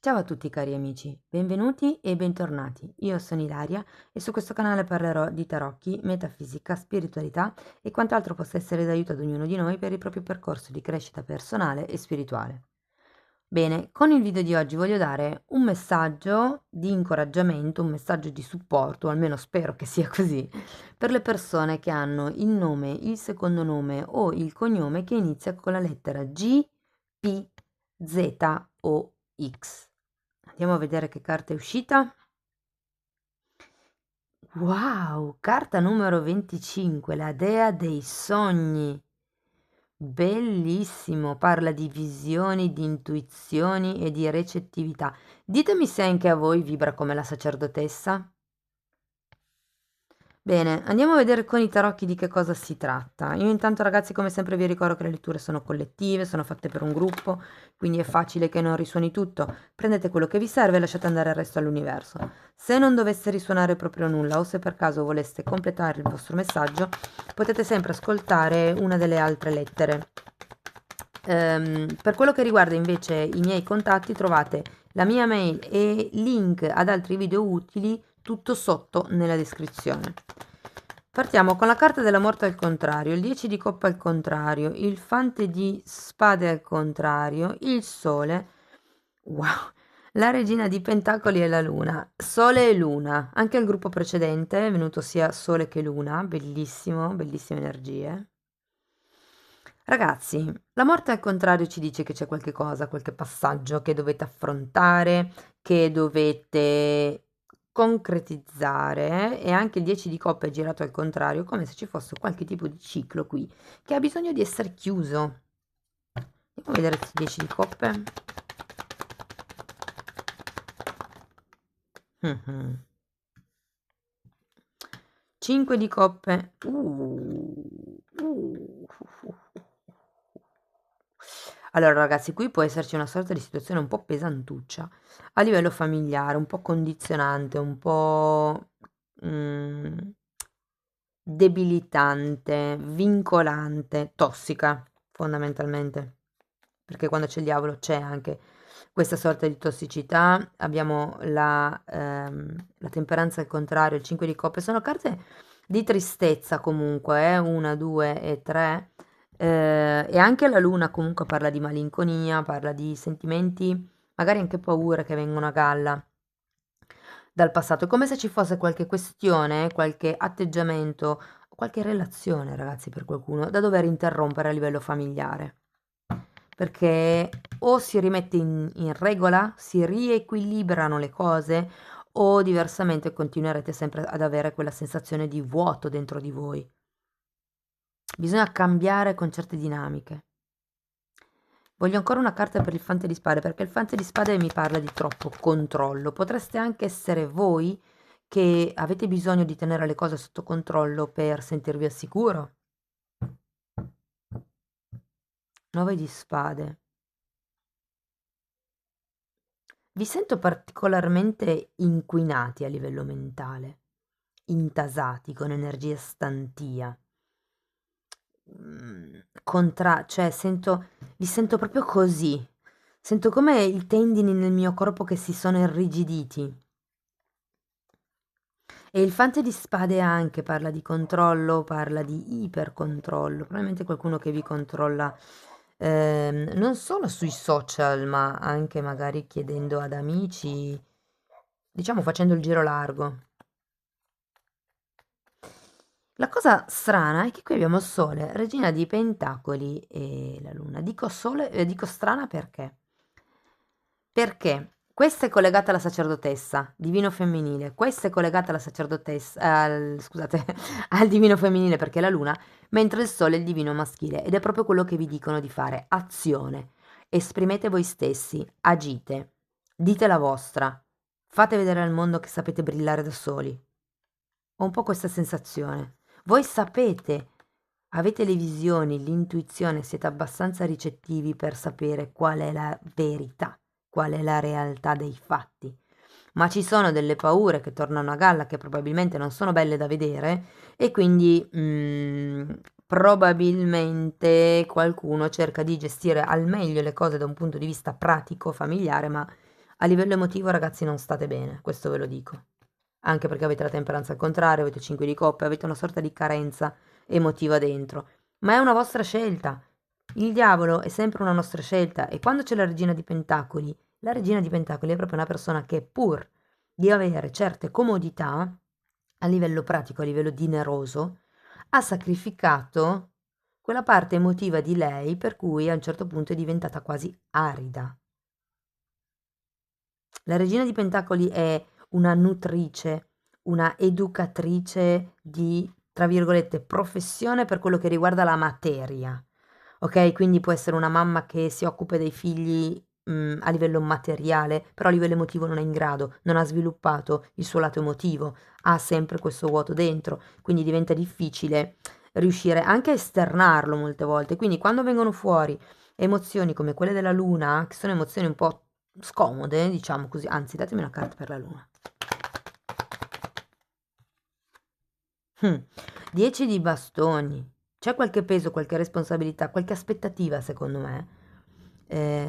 Ciao a tutti cari amici, benvenuti e bentornati. Io sono Ilaria e su questo canale parlerò di tarocchi, metafisica, spiritualità e quant'altro possa essere d'aiuto ad ognuno di noi per il proprio percorso di crescita personale e spirituale. Bene, con il video di oggi voglio dare un messaggio di incoraggiamento, un messaggio di supporto, o almeno spero che sia così, per le persone che hanno il nome, il secondo nome o il cognome che inizia con la lettera G, P, Z o X. Andiamo a vedere che carta è uscita. Wow, carta numero 25, la dea dei sogni. Bellissimo, parla di visioni, di intuizioni e di recettività. Ditemi se anche a voi vibra come la sacerdotessa. Bene, andiamo a vedere con i tarocchi di che cosa si tratta. Io intanto ragazzi come sempre vi ricordo che le letture sono collettive, sono fatte per un gruppo, quindi è facile che non risuoni tutto. Prendete quello che vi serve e lasciate andare il resto all'universo. Se non dovesse risuonare proprio nulla o se per caso voleste completare il vostro messaggio, potete sempre ascoltare una delle altre lettere. Per quello che riguarda invece i miei contatti trovate la mia mail e link ad altri video utili tutto sotto nella descrizione. Partiamo con la carta della morte al contrario, il 10 di coppa al contrario, il fante di spade al contrario, il sole, wow, la regina di pentacoli e la luna, sole e luna, anche il gruppo precedente è venuto sia sole che luna, bellissimo, bellissime energie. Ragazzi, la morte al contrario ci dice che c'è qualche cosa, qualche passaggio che dovete affrontare, che dovete concretizzare e anche il 10 di coppe è girato al contrario, come se ci fosse qualche tipo di ciclo qui che ha bisogno di essere chiuso. Andiamo a vedere il 10 di coppe. Mhm. 5 di coppe. Allora ragazzi, qui può esserci una sorta di situazione un po' pesantuccia a livello familiare, un po' condizionante, un po' debilitante, vincolante, tossica fondamentalmente, perché quando c'è il diavolo c'è anche questa sorta di tossicità. Abbiamo la temperanza al contrario, il 5 di coppe, sono carte di tristezza comunque, 1, 2 e 3. E anche la luna comunque parla di malinconia, parla di sentimenti, magari anche paure che vengono a galla dal passato. È come se ci fosse qualche questione, qualche atteggiamento, qualche relazione, ragazzi, per qualcuno, da dover interrompere a livello familiare. Perché o si rimette in regola, si riequilibrano le cose, o diversamente continuerete sempre ad avere quella sensazione di vuoto dentro di voi. Bisogna cambiare con certe dinamiche. Voglio ancora una carta per il fante di spade, perché il fante di spade mi parla di troppo controllo. Potreste anche essere voi che avete bisogno di tenere le cose sotto controllo per sentirvi al sicuro. 9 di spade. Vi sento particolarmente inquinati a livello mentale, intasati con energia stantia. Cioè vi sento proprio così. Sento come i tendini nel mio corpo che si sono irrigiditi. E il fante di spade anche parla di controllo, parla di ipercontrollo, probabilmente qualcuno che vi controlla non solo sui social, ma anche magari chiedendo ad amici, diciamo facendo il giro largo. La cosa strana è che qui abbiamo Sole, Regina di Pentacoli e la Luna. Dico Sole, dico strana perché? Perché questa è collegata alla sacerdotessa, divino femminile, questa è collegata alla sacerdotessa, scusate, al divino femminile perché è la Luna, mentre il Sole è il divino maschile ed è proprio quello che vi dicono di fare, azione. Esprimete voi stessi, agite, dite la vostra, fate vedere al mondo che sapete brillare da soli. Ho un po' questa sensazione. Voi sapete, avete le visioni, l'intuizione, siete abbastanza ricettivi per sapere qual è la verità, qual è la realtà dei fatti. Ma ci sono delle paure che tornano a galla che probabilmente non sono belle da vedere e quindi probabilmente qualcuno cerca di gestire al meglio le cose da un punto di vista pratico, familiare, ma A livello emotivo, ragazzi, non state bene, questo ve lo dico. Anche perché avete la temperanza al contrario, avete 5 di coppe, avete una sorta di carenza emotiva dentro. Ma è una vostra scelta. Il diavolo è sempre una nostra scelta e quando c'è la regina di pentacoli è proprio una persona che pur di avere certe comodità a livello pratico, a livello dineroso, ha sacrificato quella parte emotiva di lei per cui a un certo punto è diventata quasi arida. La regina di pentacoli è una nutrice, una educatrice di, tra virgolette, professione per quello che riguarda la materia. Ok? Quindi può essere una mamma che si occupa dei figli a livello materiale, però a livello emotivo non è in grado, non ha sviluppato il suo lato emotivo, ha sempre questo vuoto dentro, quindi diventa difficile riuscire anche a esternarlo molte volte. Quindi quando vengono fuori emozioni come quelle della luna, che sono emozioni un po' scomode, diciamo così, anzi datemi una carta per la luna. 10 di bastoni. C'è qualche peso, qualche responsabilità, qualche aspettativa, secondo me,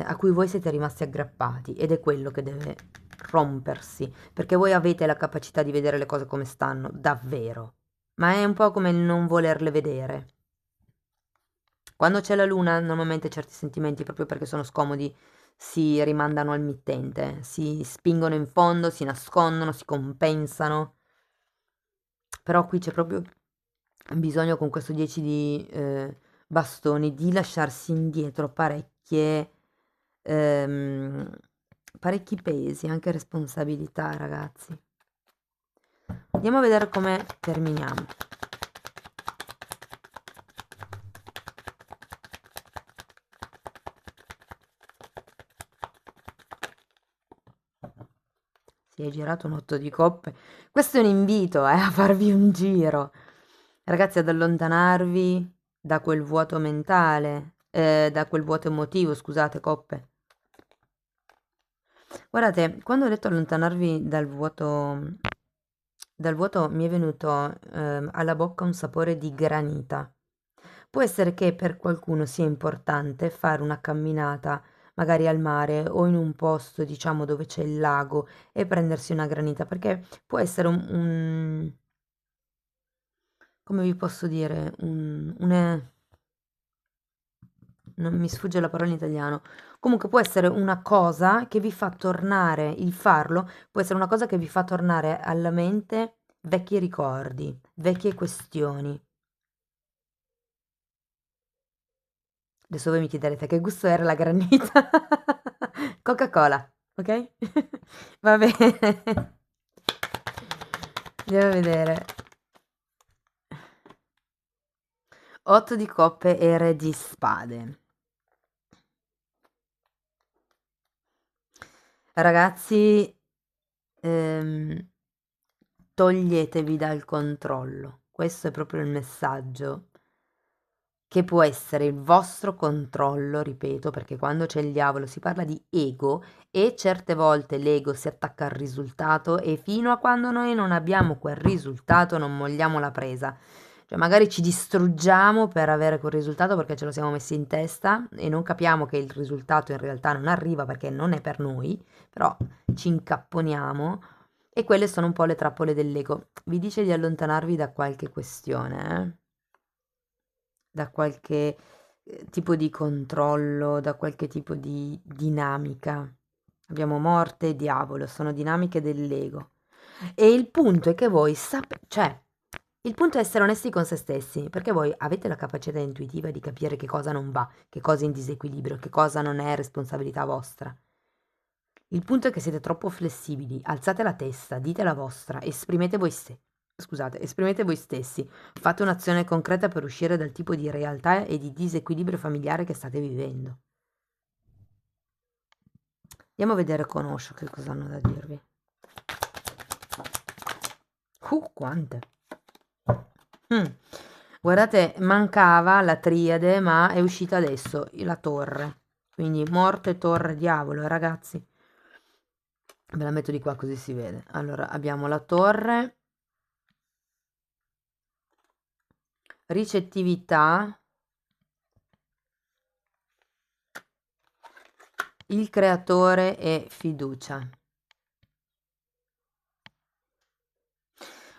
a cui voi siete rimasti aggrappati ed è quello che deve rompersi, perché voi avete la capacità di vedere le cose come stanno, davvero, ma è un po' come il non volerle vedere. Quando c'è la luna, normalmente certi sentimenti, proprio perché sono scomodi, si rimandano al mittente, si spingono in fondo, si nascondono, si compensano. Però qui c'è proprio bisogno con questo 10 di bastoni di lasciarsi indietro ehm, parecchi pesi, anche responsabilità, ragazzi. Andiamo a vedere come terminiamo. Si è girato un 8 di coppe. Questo è un invito, a farvi un giro. Ragazzi, ad allontanarvi da quel vuoto mentale, da quel vuoto emotivo, scusate, coppe. Guardate, quando ho detto allontanarvi dal vuoto mi è venuto alla bocca un sapore di granita. Può essere che per qualcuno sia importante fare una camminata, magari al mare o in un posto, diciamo, dove c'è il lago e prendersi una granita, perché può essere come vi posso dire, non mi sfugge la parola in italiano. Comunque può essere una cosa che vi fa tornare, il farlo, può essere una cosa che vi fa tornare alla mente vecchi ricordi, vecchie questioni. Adesso voi mi chiederete che gusto era la granita. Coca-Cola, ok? Va bene. Andiamo a vedere. 8 di coppe e re di spade. Ragazzi, ehm, toglietevi dal controllo. Questo è proprio il messaggio che può essere il vostro controllo, ripeto, perché quando c'è il diavolo si parla di ego e certe volte l'ego si attacca al risultato e fino a quando noi non abbiamo quel risultato non molliamo la presa. Cioè magari ci distruggiamo per avere quel risultato perché ce lo siamo messi in testa e non capiamo che il risultato in realtà non arriva perché non è per noi, però ci incapponiamo e quelle sono un po' le trappole dell'ego. Vi dice di allontanarvi da qualche questione, da qualche tipo di controllo, da qualche tipo di dinamica. Abbiamo morte e diavolo, sono dinamiche dell'ego. E il punto è che voi cioè, il punto è essere onesti con se stessi, perché voi avete la capacità intuitiva di capire che cosa non va, che cosa è in disequilibrio, che cosa non è responsabilità vostra. Il punto è che siete troppo flessibili, alzate la testa, dite la vostra, esprimete voi stessi, fate un'azione concreta per uscire dal tipo di realtà e di disequilibrio familiare che state vivendo. Andiamo a vedere con Osho che cosa hanno da dirvi. Quante! Guardate, mancava la triade, ma è uscita adesso la torre. Quindi morte, torre, diavolo, ragazzi. Ve la metto di qua così si vede. Allora, abbiamo la torre, ricettività, il creatore e fiducia.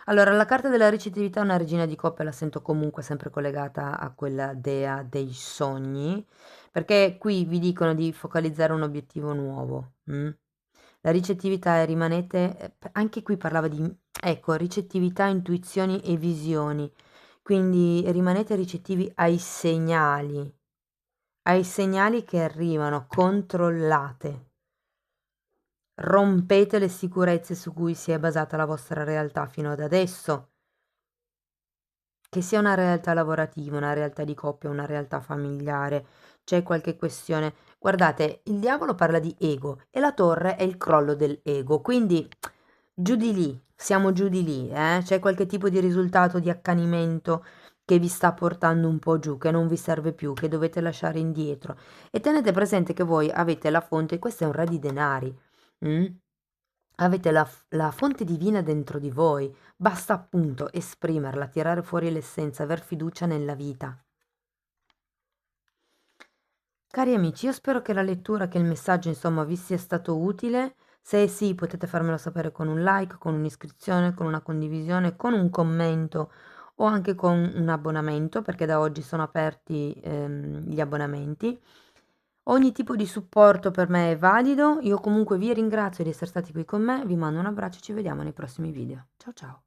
Allora, la carta della ricettività, una regina di coppe, la sento comunque sempre collegata a quella dea dei sogni, perché qui vi dicono di focalizzare un obiettivo nuovo. La ricettività è rimanete, anche qui parlava di, ecco, ricettività, intuizioni e visioni, quindi rimanete ricettivi ai segnali che arrivano, controllate. Rompete le sicurezze su cui si è basata la vostra realtà fino ad adesso, che sia una realtà lavorativa, una realtà di coppia, una realtà familiare, c'è qualche questione. Guardate, il diavolo parla di ego e la torre è il crollo dell'ego, quindi giù di lì, siamo giù di lì, C'è qualche tipo di risultato di accanimento che vi sta portando un po' giù, che non vi serve più, che dovete lasciare indietro. E tenete presente che voi avete la fonte, questo è un re di denari. mm? Avete la fonte divina dentro di voi, basta appunto esprimerla, tirare fuori l'essenza, aver fiducia nella vita. Cari amici, io spero che la lettura, che il messaggio, insomma, vi sia stato utile. Se è sì, potete farmelo sapere con un like, con un'iscrizione, con una condivisione, con un commento o anche con un abbonamento, perché da oggi sono aperti gli abbonamenti. Ogni tipo di supporto per me è valido. Io comunque vi ringrazio di essere stati qui con me, vi mando un abbraccio e ci vediamo nei prossimi video. Ciao ciao!